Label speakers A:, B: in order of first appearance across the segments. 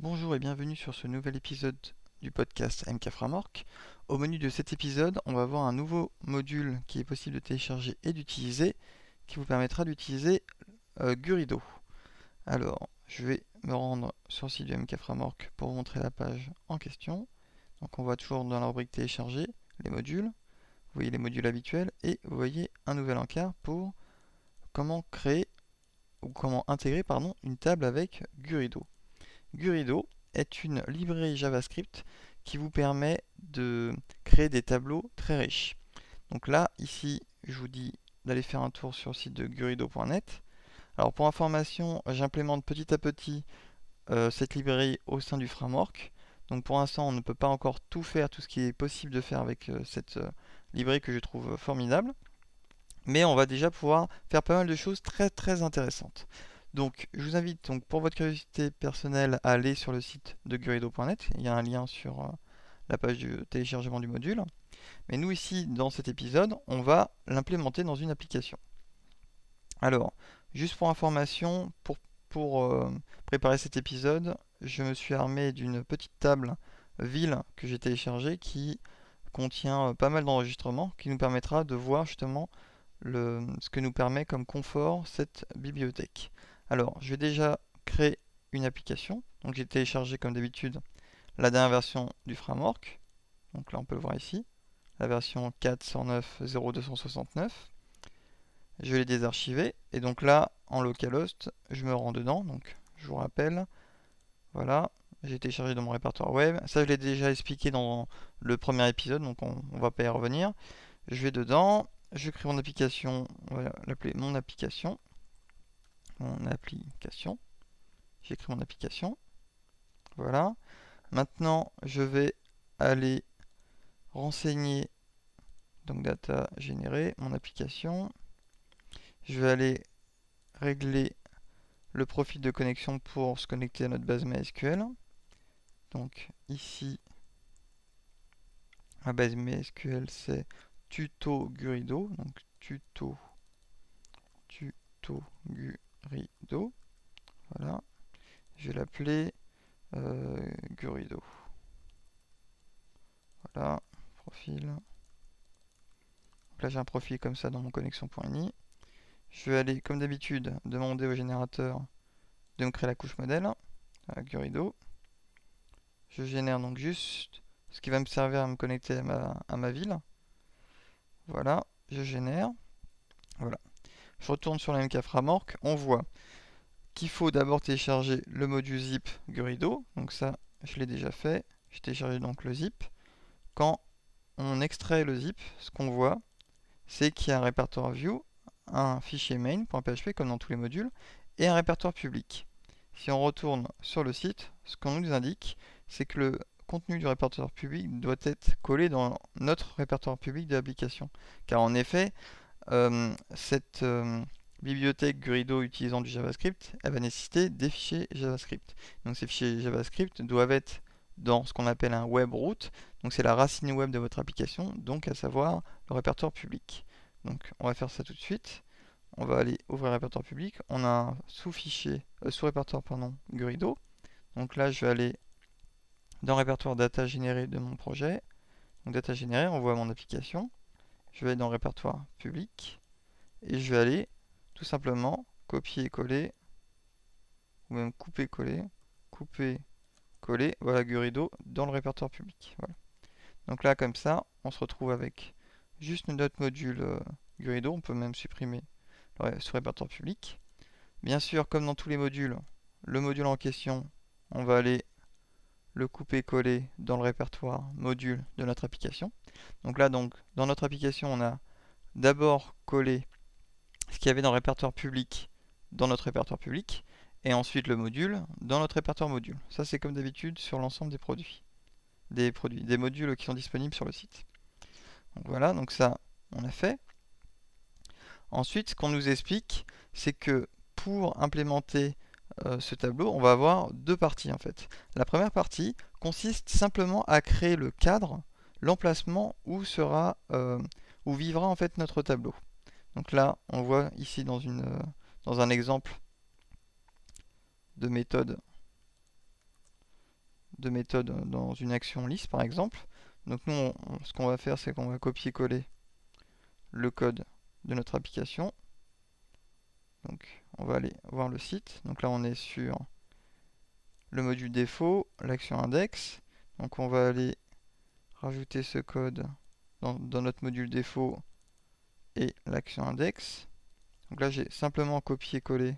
A: Bonjour et bienvenue sur ce nouvel épisode du podcast MK Framework. Au menu de cet épisode, on va voir un nouveau module qui est possible de télécharger et d'utiliser, qui vous permettra d'utiliser Gurido. Alors, je vais me rendre sur le site du MK Framework pour vous montrer la page en question. Donc on voit toujours dans la rubrique télécharger les modules, vous voyez les modules habituels et vous voyez un nouvel encart pour comment créer ou comment intégrer une table avec Gurido. Gurido est une librairie JavaScript qui vous permet de créer des tableaux très riches. Donc là, ici, je vous dis d'aller faire un tour sur le site de gurido.net. Alors pour information, j'implémente petit à petit cette librairie au sein du framework. Donc pour l'instant, on ne peut pas encore tout faire, tout ce qui est possible de faire avec cette librairie que je trouve formidable. Mais on va déjà pouvoir faire pas mal de choses très intéressantes. Donc, je vous invite donc pour votre curiosité personnelle à aller sur le site de gurido.net. Il y a un lien sur la page du téléchargement du module. Mais nous ici, dans cet épisode, on va l'implémenter dans une application. Alors, juste pour information, pour préparer cet épisode, je me suis armé d'une petite table ville que j'ai téléchargée qui contient pas mal d'enregistrements qui nous permettra de voir justement ce que nous permet comme confort cette bibliothèque. Alors, je vais déjà créer une application. Donc, j'ai téléchargé comme d'habitude la dernière version du framework. Donc là, on peut le voir ici, la version 409.0.269. Je vais les désarchiver. Et donc là, en localhost, je me rends dedans. Donc, je vous rappelle, voilà, j'ai téléchargé dans mon répertoire web. Ça, je l'ai déjà expliqué dans le premier épisode, donc on ne va pas y revenir. Je vais dedans, je crée mon application, on va l'appeler mon application. J'écris mon application. Voilà. Maintenant, je vais aller renseigner, donc data générée, mon application. Je vais aller régler le profil de connexion pour se connecter à notre base MySQL. Donc ici, la base MySQL c'est tuto Gurido. Donc tuto Gurido. Voilà. Je vais l'appeler Gurido. Voilà, profil. Donc là j'ai un profil comme ça dans mon connexion.ini. Je vais aller comme d'habitude demander au générateur de me créer la couche modèle à Gurido. Je génère donc juste ce qui va me servir à me connecter à ma ville. Voilà, je génère. Voilà. Je retourne sur la MK Framework. On voit qu'il faut d'abord télécharger le module zip Gurido. Donc ça, je l'ai déjà fait. J'ai téléchargé donc le zip. Quand on extrait le zip, ce qu'on voit, c'est qu'il y a un répertoire view, un fichier main.php comme dans tous les modules, et un répertoire public. Si on retourne sur le site, ce qu'on nous indique, c'est que le contenu du répertoire public doit être collé dans notre répertoire public de l'application. Car en effet, cette bibliothèque Gurido utilisant du JavaScript, elle va nécessiter des fichiers JavaScript. Donc ces fichiers JavaScript doivent être dans ce qu'on appelle un web root. Donc c'est la racine web de votre application, donc à savoir le répertoire public. Donc on va faire ça tout de suite. On va aller ouvrir le répertoire public. On a un sous-fichier, sous-répertoire Gurido. Donc là je vais aller dans le répertoire data générée de mon projet. Donc data générée, on voit mon application. Je vais aller dans le répertoire public et je vais aller tout simplement copier-coller ou même couper-coller, couper-coller, voilà Gurido dans le répertoire public. Voilà. Donc là comme ça, on se retrouve avec juste notre module Gurido, on peut même supprimer ce répertoire public. Bien sûr, comme dans tous les modules, le module en question, on va aller le couper-coller dans le répertoire module de notre application. Donc là, dans notre application, on a d'abord collé ce qu'il y avait dans le répertoire public dans notre répertoire public, et ensuite le module dans notre répertoire module. Ça, c'est comme d'habitude sur l'ensemble des modules qui sont disponibles sur le site. Donc voilà, donc ça, on a fait. Ensuite, ce qu'on nous explique, c'est que pour implémenter ce tableau, on va avoir deux parties en fait. La première partie consiste simplement à créer le cadre, l'emplacement où vivra en fait notre tableau. Donc là, on voit ici dans un exemple de méthode de méthode dans une action lisse par exemple. Donc nous, ce qu'on va faire, c'est qu'on va copier-coller le code de notre application. Donc on va aller voir le site. Donc là, on est sur le module défaut, l'action index. Donc on va aller rajouter ce code dans notre module défaut et l'action index. Donc là, j'ai simplement copié-collé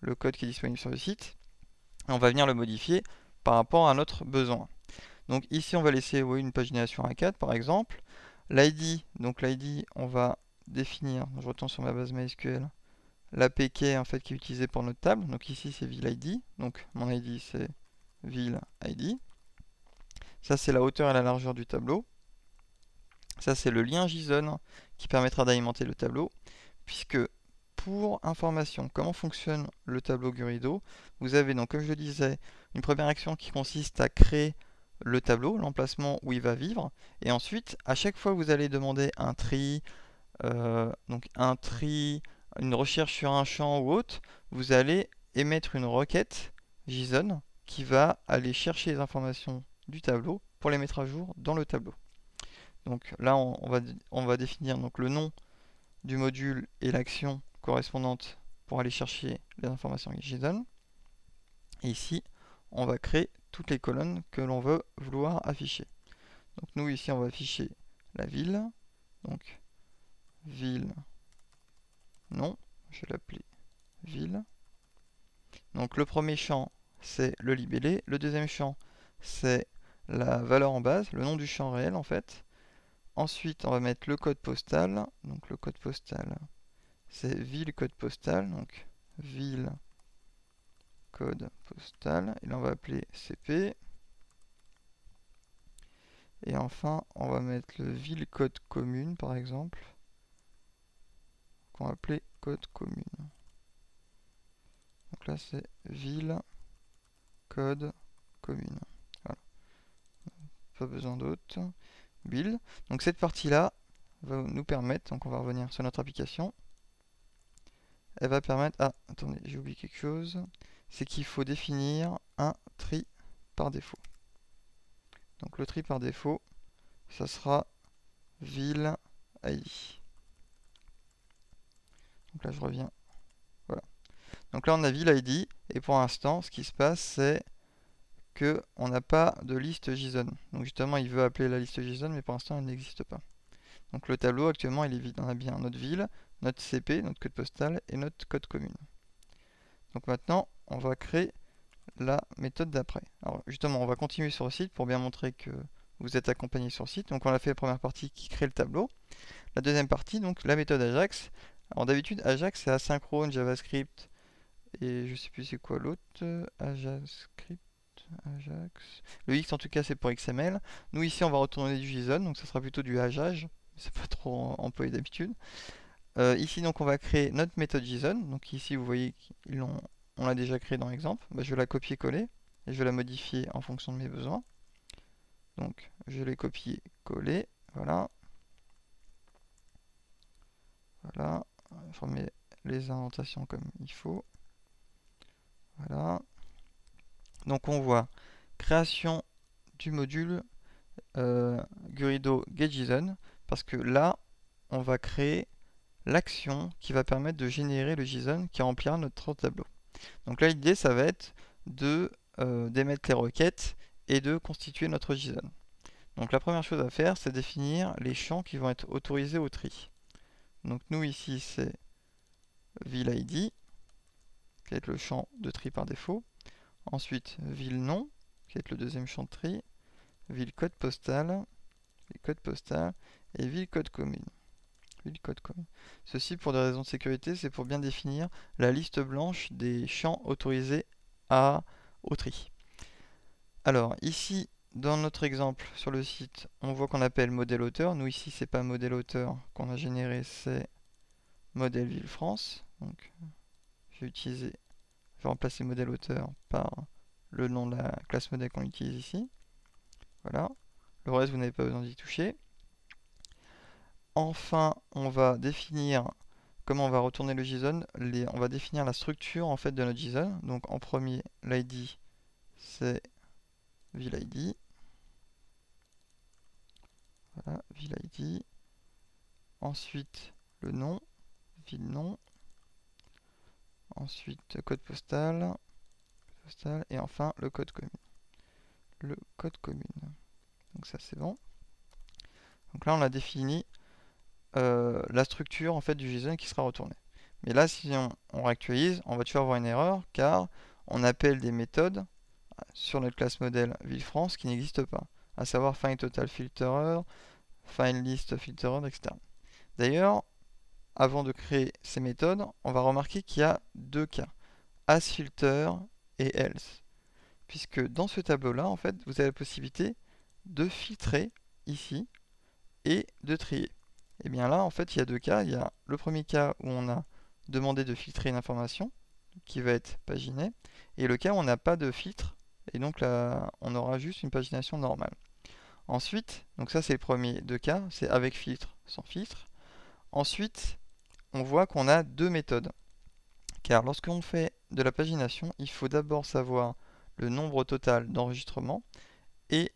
A: le code qui est disponible sur le site. Et on va venir le modifier par rapport à notre besoin. Donc ici, on va laisser une pagination A4 par exemple. L'ID, donc l'ID, on va définir, je retourne sur ma base MySQL, l'APK en fait qui est utilisé pour notre table. Donc ici, c'est VIL-ID. Donc mon ID, c'est VIL-ID. Ça, c'est la hauteur et la largeur du tableau. Ça, c'est le lien JSON qui permettra d'alimenter le tableau, puisque pour information, comment fonctionne le tableau Gurido, vous avez donc, comme je le disais, une première action qui consiste à créer le tableau, l'emplacement où il va vivre, et ensuite, à chaque fois que vous allez demander un tri, une recherche sur un champ ou autre, vous allez émettre une requête JSON qui va aller chercher les informations du tableau pour les mettre à jour dans le tableau. Donc là, on va définir donc, le nom du module et l'action correspondante pour aller chercher les informations JSON. Et ici, on va créer toutes les colonnes que l'on veut vouloir afficher. Donc nous, ici, on va afficher la ville. Donc, ville, nom, je vais l'appeler ville. Donc le premier champ, c'est le libellé. Le deuxième champ, c'est la valeur en base, le nom du champ réel en fait. Ensuite, on va mettre le code postal. Donc le code postal, c'est ville code postal. Donc ville code postal. Et là, on va appeler CP. Et enfin, on va mettre le ville code commune, par exemple, qu'on va appeler code commune. Donc là, c'est ville code commune. Voilà. Pas besoin d'autre. Build. Donc cette partie-là va nous permettre, donc on va revenir sur notre application. Elle va permettre, ah attendez, j'ai oublié quelque chose, c'est qu'il faut définir un tri par défaut. Donc le tri par défaut, ça sera ville ID. Donc là je reviens, voilà. Donc là on a ville ID, et pour l'instant ce qui se passe c'est que on n'a pas de liste JSON. Donc justement il veut appeler la liste JSON, mais pour l'instant elle n'existe pas. Donc le tableau actuellement il est vide, on a bien notre ville, notre CP, notre code postal et notre code commune. Donc maintenant on va créer la méthode d'après. Alors justement on va continuer sur le site pour bien montrer que vous êtes accompagné sur le site. Donc on a fait la première partie qui crée le tableau. La deuxième partie, donc la méthode Ajax. Alors d'habitude Ajax c'est asynchrone, JavaScript et je sais plus c'est quoi l'autre, AjaScript, Ajax. Le X en tout cas c'est pour XML. Nous ici on va retourner du JSON, donc ça sera plutôt du Ajaj. C'est pas trop employé d'habitude. Ici donc on va créer notre méthode JSON. Donc ici vous voyez on l'a déjà créé dans l'exemple. Bah, je vais la copier-coller et je vais la modifier en fonction de mes besoins. Donc je l'ai copier-coller, voilà. Voilà, je remets les indentations comme il faut. Voilà. Donc on voit création du module Gurido getJSON, parce que là on va créer l'action qui va permettre de générer le JSON qui remplira notre tableau. Donc là l'idée ça va être d'émettre les requêtes et de constituer notre JSON. Donc la première chose à faire c'est définir les champs qui vont être autorisés au tri. Donc nous ici c'est VIL-ID qui va être le champ de tri par défaut. Ensuite VIL-nom qui va être le deuxième champ de tri. VIL-code postal, et VIL-code commune. Ceci pour des raisons de sécurité, c'est pour bien définir la liste blanche des champs autorisés au tri. Alors ici dans notre exemple sur le site, on voit qu'on appelle modèle auteur. Nous ici c'est pas modèle auteur qu'on a généré, c'est modèle ville France. Donc je vais remplacer modèle auteur par le nom de la classe modèle qu'on utilise ici. Voilà. Le reste vous n'avez pas besoin d'y toucher. Enfin, on va définir comment on va retourner le JSON. On va définir la structure en fait de notre JSON. Donc en premier, l'ID c'est ville ID. Voilà, ville ID. Ensuite, le nom, ville nom. Ensuite, code postal, et enfin le code commune. Le code commune. Donc ça c'est bon. Donc là on a défini la structure en fait du JSON qui sera retourné. Mais là si on réactualise, on va toujours avoir une erreur car on appelle des méthodes sur notre classe modèle ville-France qui n'existent pas, à savoir find_total_filterer, find_list_filterer, etc. D'ailleurs, avant de créer ces méthodes, on va remarquer qu'il y a deux cas, asFilter et else. Puisque dans ce tableau-là, en fait, vous avez la possibilité de filtrer ici et de trier. Et bien là, en fait, il y a deux cas. Il y a le premier cas où on a demandé de filtrer une information qui va être paginée, et le cas où on n'a pas de filtre, et donc là, on aura juste une pagination normale. Ensuite, donc ça c'est le premier deux cas, c'est avec filtre, sans filtre. Ensuite, on voit qu'on a deux méthodes. Car lorsqu'on fait de la pagination, il faut d'abord savoir le nombre total d'enregistrements et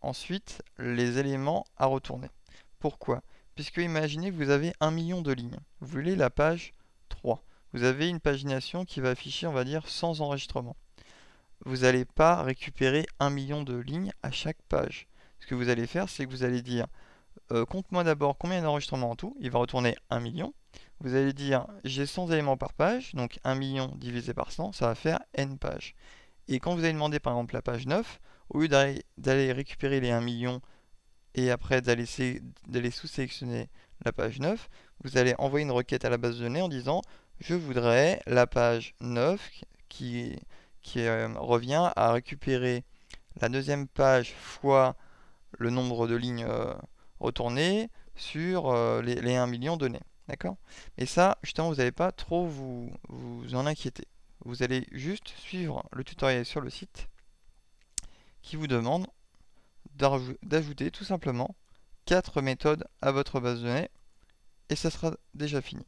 A: ensuite les éléments à retourner. Pourquoi? Puisque imaginez que vous avez 1 million de lignes. Vous voulez la page 3. Vous avez une pagination qui va afficher, on va dire, 100 enregistrements. Vous n'allez pas récupérer 1 million de lignes à chaque page. Ce que vous allez faire, c'est que vous allez dire compte-moi d'abord combien d'enregistrements en tout. Il va retourner 1 million. Vous allez dire j'ai 100 éléments par page, donc 1 million divisé par 100, ça va faire n pages. Et quand vous allez demander par exemple la page 9, au lieu d'aller récupérer les 1 million et après d'aller sous-sélectionner la page 9, vous allez envoyer une requête à la base de données en disant je voudrais la page 9 qui revient à récupérer la deuxième page fois le nombre de lignes retournées sur les 1 million donnés. D'accord? Et ça, justement, vous n'allez pas trop vous en inquiéter. Vous allez juste suivre le tutoriel sur le site qui vous demande d'ajouter tout simplement 4 méthodes à votre base de données et ça sera déjà fini.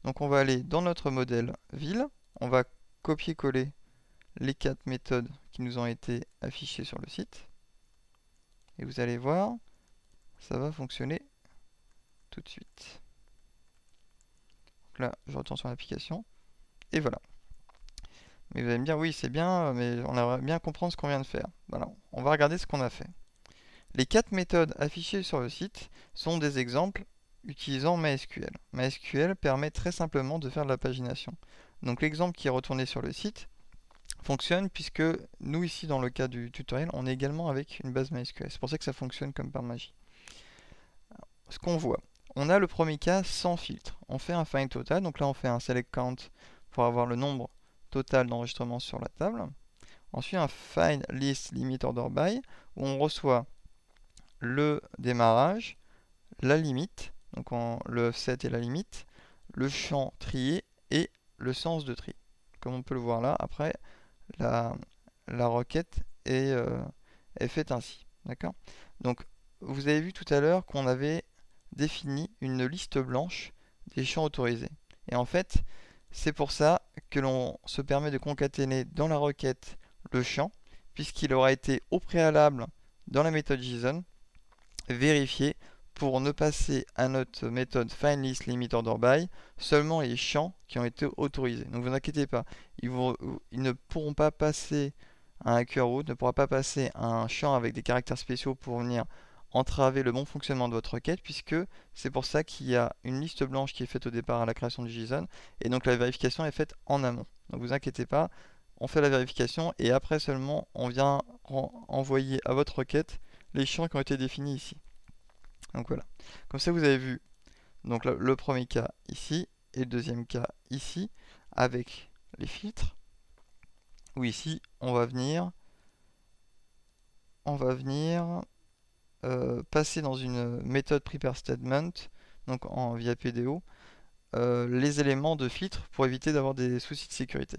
A: Donc on va aller dans notre modèle ville, on va copier-coller les 4 méthodes qui nous ont été affichées sur le site et vous allez voir, ça va fonctionner tout de suite. Donc là, je retourne sur l'application et voilà. Mais vous allez me dire, oui, c'est bien, mais on aimerait bien comprendre ce qu'on vient de faire. Voilà, on va regarder ce qu'on a fait. Les 4 méthodes affichées sur le site sont des exemples utilisant MySQL. MySQL permet très simplement de faire de la pagination. Donc l'exemple qui est retourné sur le site fonctionne puisque nous ici dans le cas du tutoriel, on est également avec une base MySQL. C'est pour ça que ça fonctionne comme par magie. Ce qu'on voit, on a le premier cas sans filtre. On fait un find total, donc là on fait un select count pour avoir le nombre total d'enregistrements sur la table. Ensuite un find list limit order by où on reçoit le démarrage, la limite, donc le offset et la limite, le champ trié et le sens de tri. Comme on peut le voir là, après la requête est faite ainsi. D'accord? Donc vous avez vu tout à l'heure qu'on avait défini une liste blanche des champs autorisés. Et en fait, c'est pour ça que l'on se permet de concaténer dans la requête le champ, puisqu'il aura été au préalable dans la méthode JSON vérifié pour ne passer à notre méthode findListLimitOrderBy seulement les champs qui ont été autorisés. Donc vous inquiétez pas, ils ne pourront pas passer un hacker root, ne pourra pas passer un champ avec des caractères spéciaux pour venir entraver le bon fonctionnement de votre requête, puisque c'est pour ça qu'il y a une liste blanche qui est faite au départ à la création du JSON, et donc la vérification est faite en amont. Donc vous inquiétez pas, on fait la vérification et après seulement on vient envoyer à votre requête les champs qui ont été définis ici. Donc voilà. Comme ça vous avez vu donc le premier cas ici et le deuxième cas ici avec les filtres. Où ici on va venir passer dans une méthode prepareStatement, donc via PDO, les éléments de filtre pour éviter d'avoir des soucis de sécurité.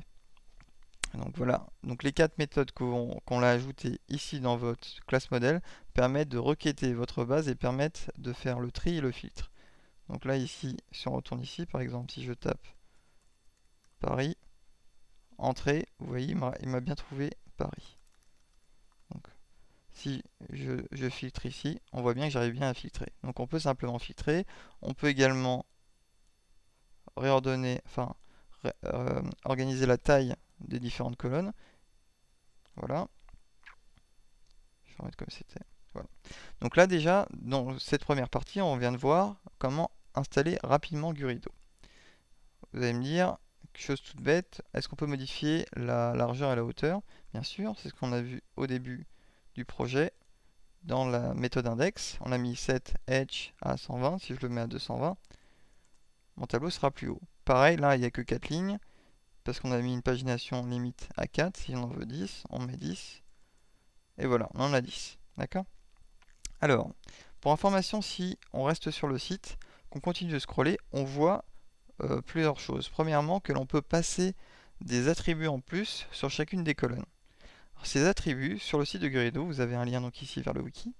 A: Donc voilà, donc les 4 méthodes qu'on a ajoutées ici dans votre classe modèle permettent de requêter votre base et permettent de faire le tri et le filtre. Donc là ici, si on retourne ici, par exemple, si je tape Paris, entrée, vous voyez, il m'a bien trouvé Paris. si je filtre ici, on voit bien que j'arrive bien à filtrer. Donc on peut simplement filtrer. On peut également réordonner, enfin organiser la taille des différentes colonnes. Voilà. Je vais remettre comme c'était. Voilà. Donc là déjà, dans cette première partie, on vient de voir comment installer rapidement Gurido. Vous allez me dire, chose toute bête, est-ce qu'on peut modifier la largeur et la hauteur? Bien sûr, c'est ce qu'on a vu au début du projet. Dans la méthode index, on a mis set edge à 120. Si je le mets à 220, mon tableau sera plus haut. Pareil, là, il n'y a que 4 lignes, parce qu'on a mis une pagination limite à 4. Si on en veut 10, on met 10. Et voilà, on en a 10. D'accord? Alors, pour information, si on reste sur le site, qu'on continue de scroller, on voit plusieurs choses. Premièrement, que l'on peut passer des attributs en plus sur chacune des colonnes. Alors, ces attributs, sur le site de Gurido, vous avez un lien donc ici vers le wiki,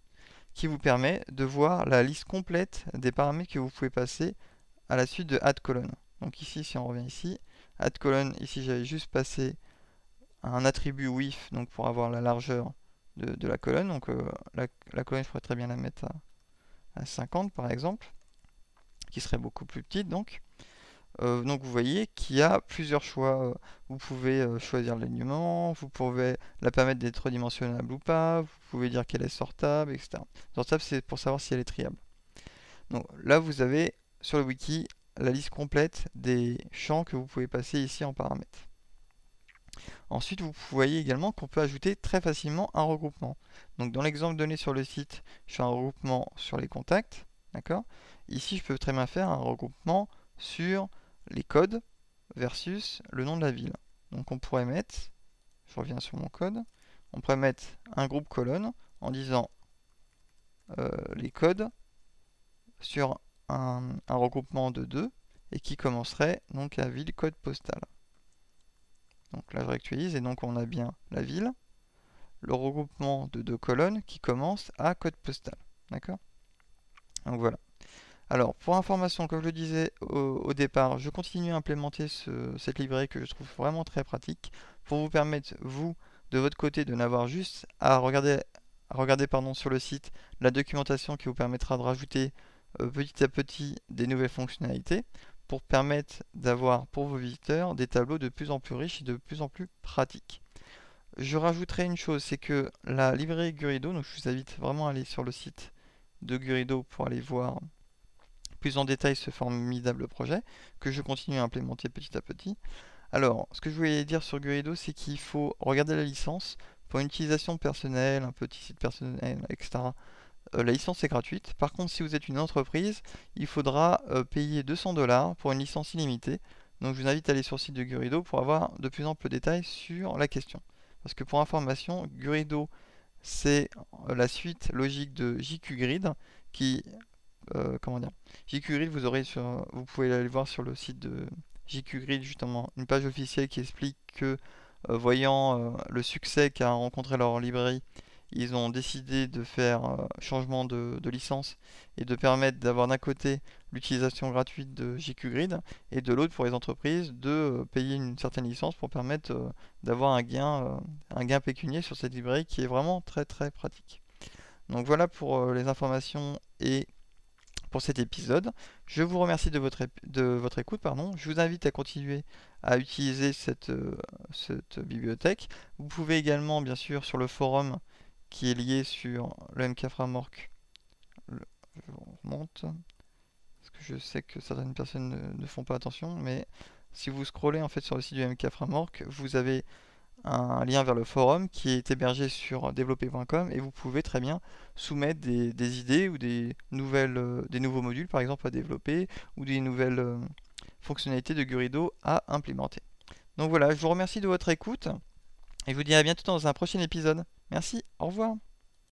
A: qui vous permet de voir la liste complète des paramètres que vous pouvez passer à la suite de add colonne. Donc ici, si on revient ici, add colonne, ici j'avais juste passé un attribut width, donc pour avoir la largeur de la colonne. Donc la colonne, je pourrais très bien la mettre à 50 par exemple, qui serait beaucoup plus petite donc. Donc vous voyez qu'il y a plusieurs choix. Vous pouvez choisir l'alignement, vous pouvez la permettre d'être dimensionnable ou pas, vous pouvez dire qu'elle est sortable, etc. Sortable, c'est pour savoir si elle est triable. Donc là, vous avez sur le wiki la liste complète des champs que vous pouvez passer ici en paramètres. Ensuite, vous voyez également qu'on peut ajouter très facilement un regroupement. Donc dans l'exemple donné sur le site, je fais un regroupement sur les contacts. D'accord? Ici, je peux très bien faire un regroupement sur les codes versus le nom de la ville. Donc on pourrait mettre, je reviens sur mon code, on pourrait mettre un groupe colonne en disant les codes sur un regroupement de 2 et qui commencerait donc à ville code postal. Donc là je réactualise et donc on a bien la ville, le regroupement de 2 colonnes qui commence à code postal. D'accord? Donc voilà. Alors, pour information, comme je le disais au départ, je continue à implémenter cette librairie que je trouve vraiment très pratique pour vous permettre, vous, de votre côté, de n'avoir juste à regarder sur le site la documentation qui vous permettra de rajouter petit à petit des nouvelles fonctionnalités pour permettre d'avoir pour vos visiteurs des tableaux de plus en plus riches et de plus en plus pratiques. Je rajouterai une chose, c'est que la librairie Gurido, donc je vous invite vraiment à aller sur le site de Gurido pour aller voir plus en détail ce formidable projet que je continue à implémenter petit à petit. Alors, ce que je voulais dire sur Gurido, c'est qu'il faut regarder la licence. Pour une utilisation personnelle, un petit site personnel, etc., la licence est gratuite. Par contre, si vous êtes une entreprise, il faudra payer 200 $ pour une licence illimitée. Donc je vous invite à aller sur le site de Gurido pour avoir de plus amples détails sur la question. Parce que pour information, Gurido, c'est la suite logique de JQGrid qui comment dire, JQGrid, vous pouvez aller voir sur le site de JQGrid justement une page officielle qui explique que voyant le succès qu'a rencontré leur librairie, ils ont décidé de faire changement de licence et de permettre d'avoir d'un côté l'utilisation gratuite de JQGrid et de l'autre pour les entreprises de payer une certaine licence pour permettre d'avoir un gain pécunier sur cette librairie qui est vraiment très très pratique. Donc voilà pour les informations et pour cet épisode. Je vous remercie de votre écoute. Je vous invite à continuer à utiliser cette bibliothèque. Vous pouvez également, bien sûr, sur le forum qui est lié sur le MK Framework, je remonte, parce que je sais que certaines personnes ne font pas attention, mais si vous scrollez en fait sur le site du MK Framework, vous avez un lien vers le forum qui est hébergé sur développer.com et vous pouvez très bien soumettre des idées ou des nouveaux modules par exemple à développer ou des nouvelles fonctionnalités de Gurido à implémenter. Donc voilà, je vous remercie de votre écoute et je vous dis à bientôt dans un prochain épisode. Merci, au revoir.